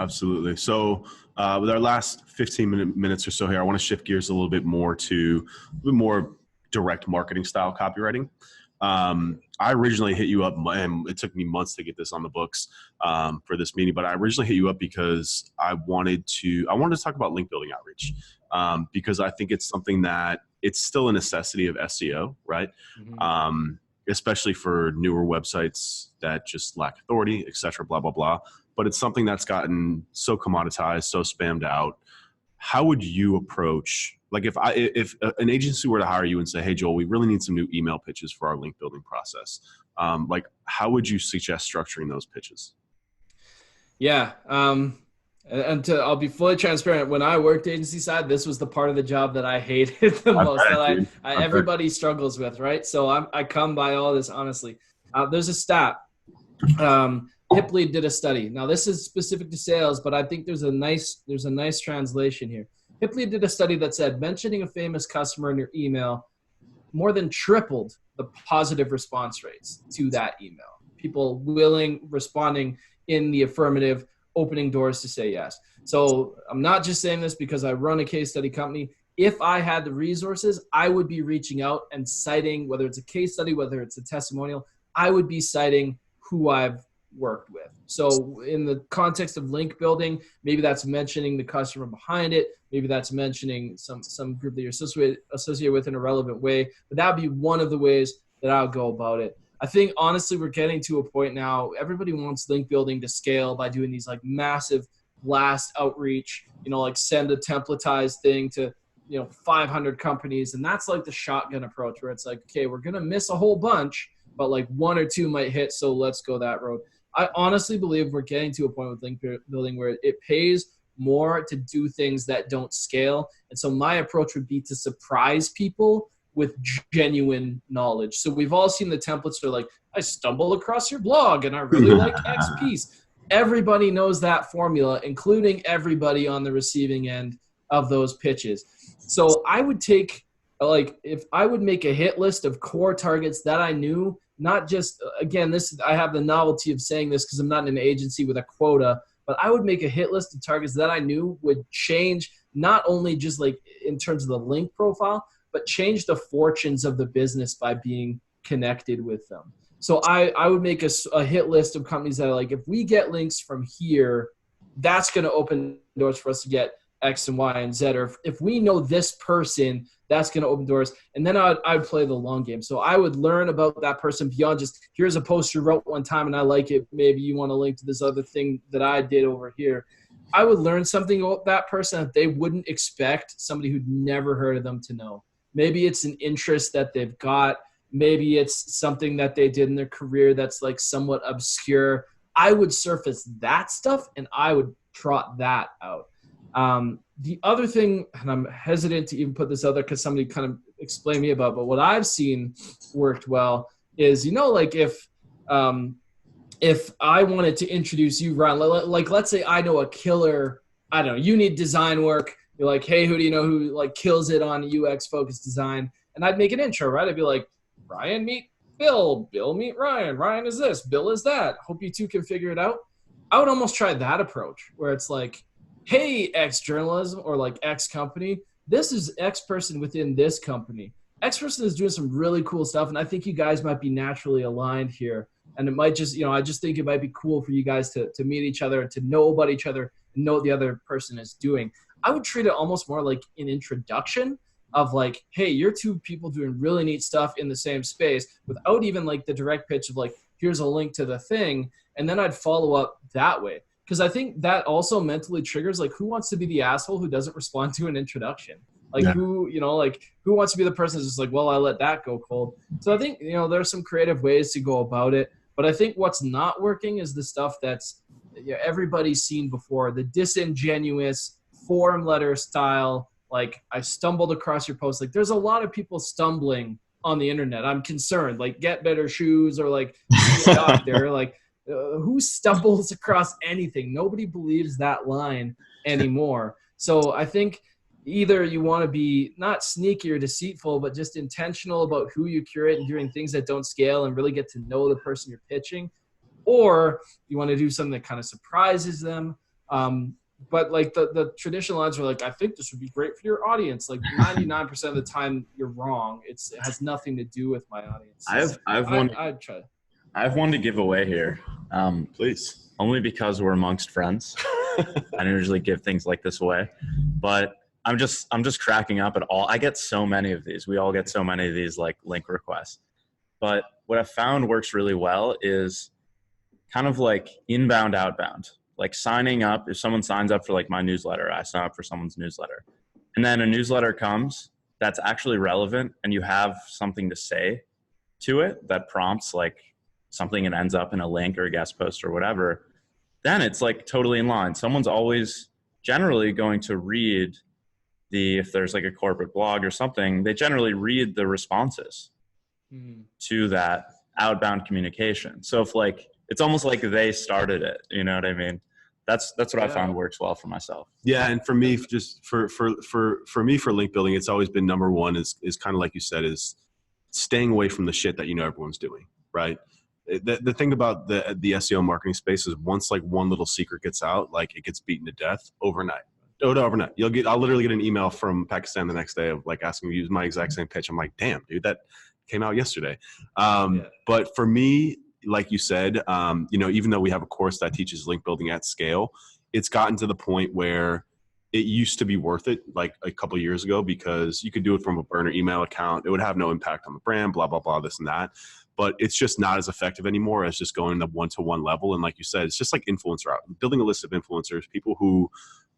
Absolutely. So with our last 15 minutes or so here, I want to shift gears a little bit more to a bit more direct marketing style copywriting. I originally hit you up, and it took me months to get this on the books for this meeting, but I originally hit you up because I wanted to talk about link building outreach because I think it's something that it's still a necessity of SEO, right? Especially for newer websites that just lack authority, et cetera, blah, blah, blah. But it's something that's gotten so commoditized, so spammed out. How would you approach, like if an agency were to hire you and say, hey, Joel, we really need some new email pitches for our link building process. Like how would you suggest structuring those pitches? Yeah. I'll be fully transparent. When I worked agency side, this was the part of the job that I hated the most, that everybody struggles with, right? So I come by all this honestly. There's a stat. Hiplead did a study. Now this is specific to sales, but I think there's a nice translation here. Hiplead did a study that said mentioning a famous customer in your email more than tripled the positive response rates to that email. People responding in the affirmative, opening doors to say yes. So I'm not just saying this because I run a case study company. If I had the resources, I would be reaching out and citing, whether it's a case study, whether it's a testimonial, I would be citing who I've worked with. So in the context of link building, maybe that's mentioning the customer behind it. Maybe that's mentioning some group that you're associated with in a relevant way. But that would be one of the ways that I would go about it. I think honestly, we're getting to a point now, everybody wants link building to scale by doing these like massive blast outreach, like send a templatized thing to, 500 companies. And that's like the shotgun approach where it's like, okay, we're going to miss a whole bunch, but like one or two might hit. So let's go that road. I honestly believe we're getting to a point with link building where it pays more to do things that don't scale. And so my approach would be to surprise people with genuine knowledge. So we've all seen the templates that are like, I stumbled across your blog and I really like X piece. Everybody knows that formula, including everybody on the receiving end of those pitches. So I would take, if I would make a hit list of core targets that I knew, not just, again, I have the novelty of saying this because I'm not in an agency with a quota, but I would make a hit list of targets that I knew would change, not only just like in terms of the link profile, but change the fortunes of the business by being connected with them. So I would make a hit list of companies that are like, if we get links from here, that's going to open doors for us to get X and Y and Z. Or if we know this person, that's going to open doors. And then I'd play the long game. So I would learn about that person beyond just, here's a post you wrote one time and I like it. Maybe you want to link to this other thing that I did over here. I would learn something about that person that they wouldn't expect somebody who'd never heard of them to know. Maybe it's an interest that they've got. Maybe it's something that they did in their career that's like somewhat obscure. I would surface that stuff and I would trot that out. The other thing, and I'm hesitant to even put this out there because somebody kind of explained me about, but what I've seen worked well is, if I wanted to introduce you, Ryan, like let's say I know a killer, I don't know, you need design work. You're like, hey, who do you know who like kills it on UX focused design? And I'd make an intro, right? I'd be like, Ryan meet Bill, Bill meet Ryan, Ryan is this, Bill is that. Hope you two can figure it out. I would almost try that approach where it's like, hey, X journalism or like X company, this is X person within this company. X person is doing some really cool stuff. And I think you guys might be naturally aligned here. And it might just, I just think it might be cool for you guys to meet each other and to know about each other and know what the other person is doing. I would treat it almost more like an introduction of like, hey, you're two people doing really neat stuff in the same space without even like the direct pitch of like, here's a link to the thing. And then I'd follow up that way. Because I think that also mentally triggers like, who wants to be the asshole who doesn't respond to an introduction? Like who wants to be the person that's just like, well, I let that go cold. So I think, there's some creative ways to go about it. But I think what's not working is the stuff that's everybody's seen before, the disingenuous form letter style. Like, I stumbled across your post. Like, there's a lot of people stumbling on the internet. I'm concerned, like, get better shoes or like be a doctor. Like, who stumbles across anything? Nobody believes that line anymore. So I think either you want to be not sneaky or deceitful, but just intentional about who you curate and doing things that don't scale and really get to know the person you're pitching, or you want to do something that kind of surprises them. But like the traditional ads are like, I think this would be great for your audience. Like 99% of the time you're wrong. It has nothing to do with my audience. I have one to give away here. Please. Only because we're amongst friends. I don't usually give things like this away, but I'm just cracking up at all. I get so many of these. We all get so many of these like link requests. But what I found works really well is kind of like inbound, outbound. Like signing up, if someone signs up for like my newsletter, I sign up for someone's newsletter. And then a newsletter comes that's actually relevant and you have something to say to it that prompts like something and ends up in a link or a guest post or whatever, then it's like totally in line. Someone's always generally going to read if there's like a corporate blog or something, they generally read the responses to that outbound communication. So if like, it's almost like they started it, you know what I mean? That's what I found works well for myself. Yeah. And for me, just for me, for link building, it's always been number one is kind of like you said, is staying away from the shit that, you know, everyone's doing, right? The thing about the SEO marketing space is once like one little secret gets out, like it gets beaten to death overnight. Overnight. I'll literally get an email from Pakistan the next day of like asking me to use my exact same pitch. I'm like, damn, dude, that came out yesterday. But for me, like you said, you know, even though we have a course that teaches link building at scale, it's gotten to the point where it used to be worth it like a couple of years ago because you could do it from a burner email account. It would have no impact on the brand, blah, blah, blah, this and that. But it's just not as effective anymore as just going to one-to-one level. And like you said, it's just like influencer out, building a list of influencers, people who,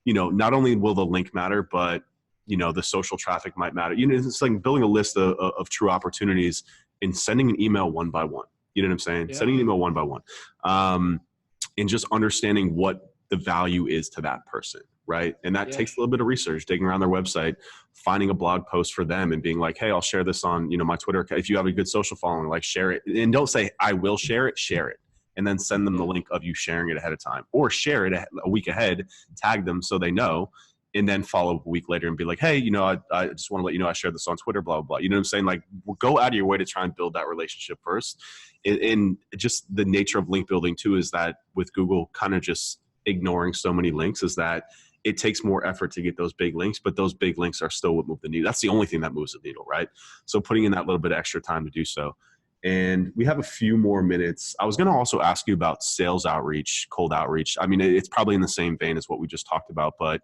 you know, not only will the link matter, but, you know, the social traffic might matter. You know, it's like building a list of true opportunities and sending an email one by one. You know what I'm saying? Yeah. Sending an email one by one. And just understanding what the value is to that person. Right. And that takes a little bit of research, digging around their website, finding a blog post for them and being like, hey, I'll share this on, you know, my Twitter. If you have a good social following, like share it and don't say, I will share it. And then send them the link of you sharing it ahead of time or share it a week ahead, tag them so they know, and then follow up a week later and be like, hey, you know, I just want to let you know I shared this on Twitter, blah, blah, blah. You know what I'm saying? Like go out of your way to try and build that relationship first. And just the nature of link building too is that with Google kind of just ignoring so many links is that it takes more effort to get those big links, but those big links are still what move the needle. That's the only thing that moves the needle, right? So putting in that little bit of extra time to do so. And we have a few more minutes. I was going to also ask you about sales outreach, cold outreach. I mean, it's probably in the same vein as what we just talked about, but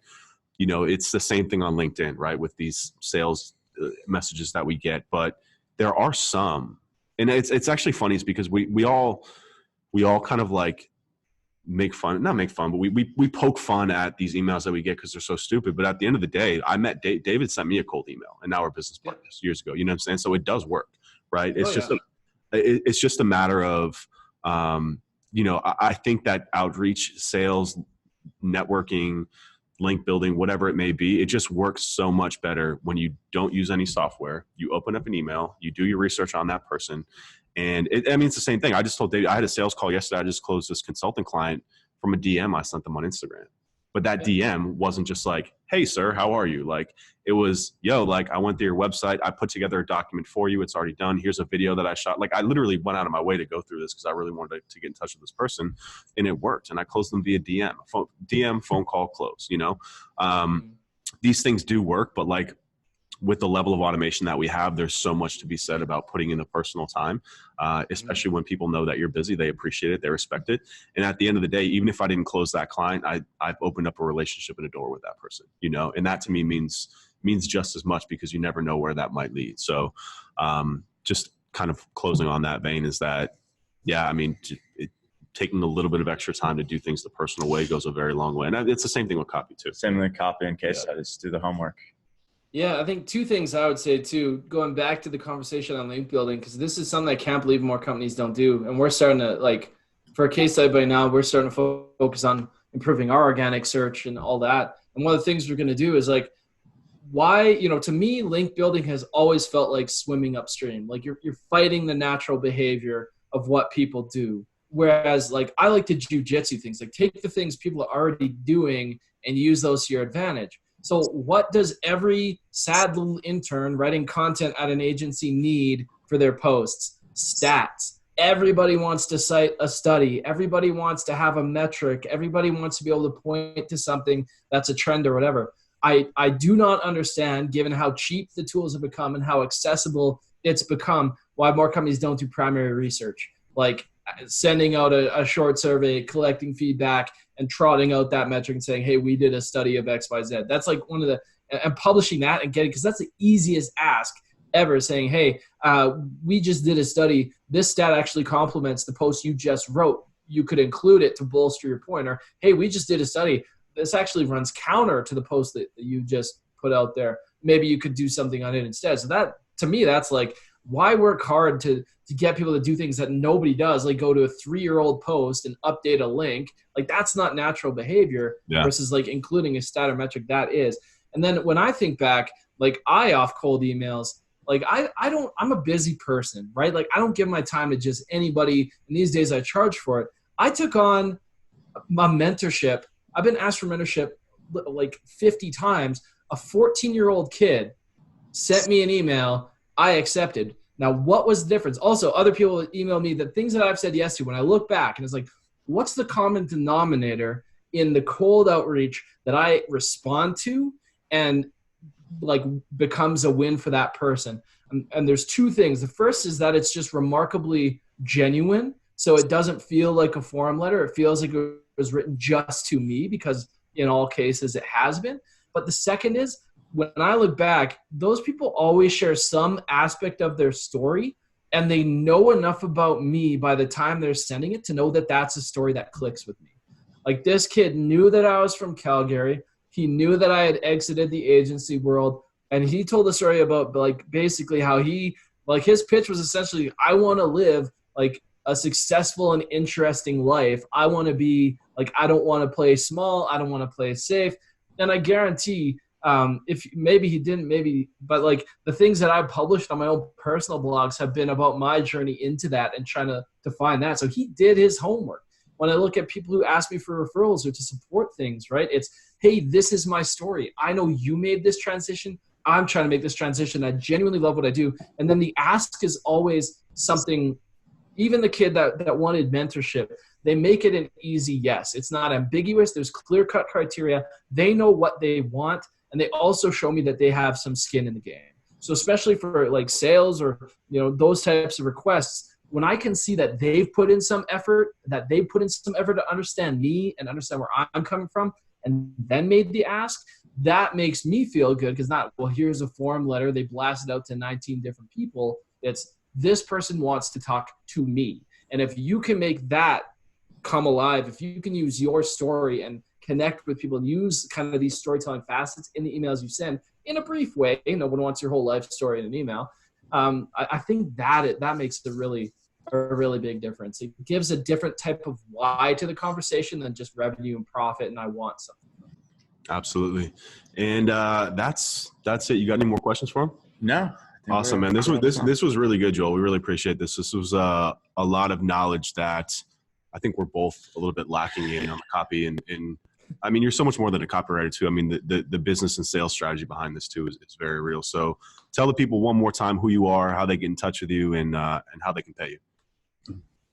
you know, it's the same thing on LinkedIn, right? With these sales messages that we get, but there are some, and it's actually funny is because we all kind of like not make fun, but we poke fun at these emails that we get because they're so stupid. But at the end of the day, I met David sent me a cold email and now we're business partners years ago. You know what I'm saying? So it does work, right? It's it's just a matter of, you know, I think that outreach, sales, networking, link building, whatever it may be, it just works so much better when you don't use any software. You open up an email, you do your research on that person. And I mean, it's the same thing. I just told David, I had a sales call yesterday. I just closed this consulting client from a DM I sent them on Instagram. But that DM wasn't just like, hey, sir, how are you? Like it was, yo, like I went to your website. I put together a document for you. It's already done. Here's a video that I shot. Like I literally went out of my way to go through this because I really wanted to get in touch with this person and it worked. And I closed them via DM, phone call, close, you know? These things do work, but like with the level of automation that we have, there's so much to be said about putting in the personal time, especially when people know that you're busy. They appreciate it. They respect it. And at the end of the day, even if I didn't close that client, I've opened up a relationship and a door with that person, you know, and that to me means just as much because you never know where that might lead. So just kind of closing on that vein is that, yeah, I mean, taking a little bit of extra time to do things the personal way goes a very long way. And it's the same thing with copy too. Same with copy and case studies, do the homework. Yeah, I think two things I would say too, going back to the conversation on link building, because this is something I can't believe more companies don't do. And we're starting to, like, for a case study by now, we're starting to focus on improving our organic search and all that. And one of the things we're going to do is like, why, you know, to me, link building has always felt like swimming upstream. Like you're fighting the natural behavior of what people do. Whereas like, I like to jujitsu things, like take the things people are already doing and use those to your advantage. So what does every sad little intern writing content at an agency need for their posts? Stats. everybody wants to cite a study. Everybody wants to have a metric. Everybody wants to be able to point to something that's a trend or whatever. I do not understand, given how cheap the tools have become and how accessible it's become, why more companies don't do primary research, like sending out a short survey, collecting feedback, and trotting out that metric and saying, hey, we did a study of X, Y, Z. That's like one of the – and publishing that and getting – because that's the easiest ask ever, saying, hey, we just did a study. This stat actually complements the post you just wrote. You could include it to bolster your point. Or, hey, we just did a study. This actually runs counter to the post that you just put out there. Maybe you could do something on it instead. So that, to me, that's like, why work hard to get people to do things that nobody does, like go to a 3-year-old post and update a link? Like, that's not natural behavior versus like including a stat or metric that is. And then when I think back, like I off cold emails, like I'm a busy person, right? Like I don't give my time to just anybody. And these days I charge for it. I took on my mentorship. I've been asked for mentorship like 50 times. A 14-year-old kid sent me an email. I accepted. Now, what was the difference? Also, other people email me the things that I've said yes to. When I look back and it's like, what's the common denominator in the cold outreach that I respond to and like becomes a win for that person? And there's two things. The first is that it's just remarkably genuine. So it doesn't feel like a form letter. It feels like it was written just to me, because in all cases it has been. But the second is, when I look back, those people always share some aspect of their story, and they know enough about me by the time they're sending it to know that that's a story that clicks with me. Like, this kid knew that I was from Calgary. He knew that I had exited the agency world, and he told a story about like basically how he, like, his pitch was essentially, I want to live like a successful and interesting life. I want to be like, I don't want to play small. I don't want to play safe. And I guarantee, if maybe he didn't, but like the things that I published on my own personal blogs have been about my journey into that and trying to find that. So he did his homework. When I look at people who ask me for referrals or to support things, right? It's, hey, this is my story. I know you made this transition. I'm trying to make this transition. I genuinely love what I do. And then the ask is always something. Even the kid that wanted mentorship, they make it an easy yes. It's not ambiguous. There's clear-cut criteria. They know what they want, and they also show me that they have some skin in the game. So especially for like sales or, you know, those types of requests, when I can see that they've put in some effort, to understand me and understand where I'm coming from, and then made the ask, that makes me feel good, because not, well, here's a form letter, they blasted out to 19 different people. It's, this person wants to talk to me. And if you can make that come alive, if you can use your story and connect with people and use kind of these storytelling facets in the emails you send in a brief way, no one wants your whole life story in an email. I think that makes a really big difference. It gives a different type of why to the conversation than just revenue and profit and I want something. Absolutely. And that's it. You got any more questions for him? No. Awesome, man. This was really good, Joel. We really appreciate this. This was a lot of knowledge that I think we're both a little bit lacking in on the copy. And I mean, you're so much more than a copywriter too. I mean, the business and sales strategy behind this too is very real. So tell the people one more time who you are, how they get in touch with you, and how they can pay you.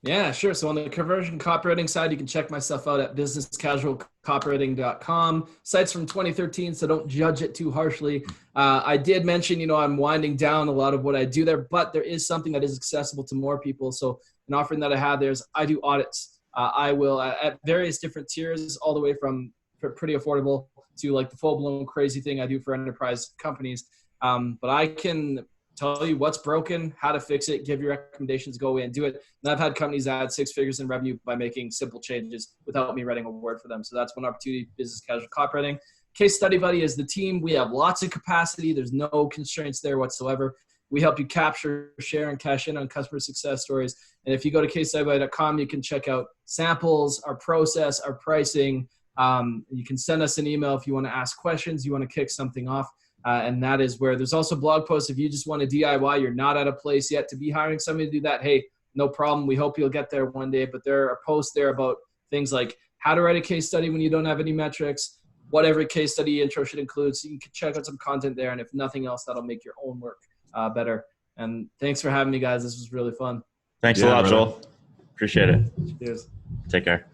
Yeah, sure. So on the conversion copywriting side, you can check myself out at businesscasualcopywriting.com. Site's from 2013, so don't judge it too harshly. I did mention, you know, I'm winding down a lot of what I do there, but there is something that is accessible to more people. So an offering that I have there is I do audits. I will, at various different tiers, all the way from pretty affordable to like the full-blown crazy thing I do for enterprise companies. But I can tell you what's broken, how to fix it, give you recommendations, go in, do it. And I've had companies add 6 figures in revenue by making simple changes without me writing a word for them. So that's one opportunity, Business Casual Copywriting. Case Study Buddy is the team. We have lots of capacity. There's no constraints there whatsoever. We help you capture, share, and cash in on customer success stories. And if you go to casestudybuddy.com, you can check out samples, our process, our pricing. You can send us an email if you want to ask questions, you want to kick something off. And that is where there's also blog posts. If you just want to DIY, you're not at a place yet to be hiring somebody to do that, hey, no problem. We hope you'll get there one day. But there are posts there about things like how to write a case study when you don't have any metrics, what every case study intro should include. So you can check out some content there. And if nothing else, that'll make your own work better. And thanks for having me, guys. This was really fun. Thanks a lot, Joel. Appreciate it. Cheers. Take care.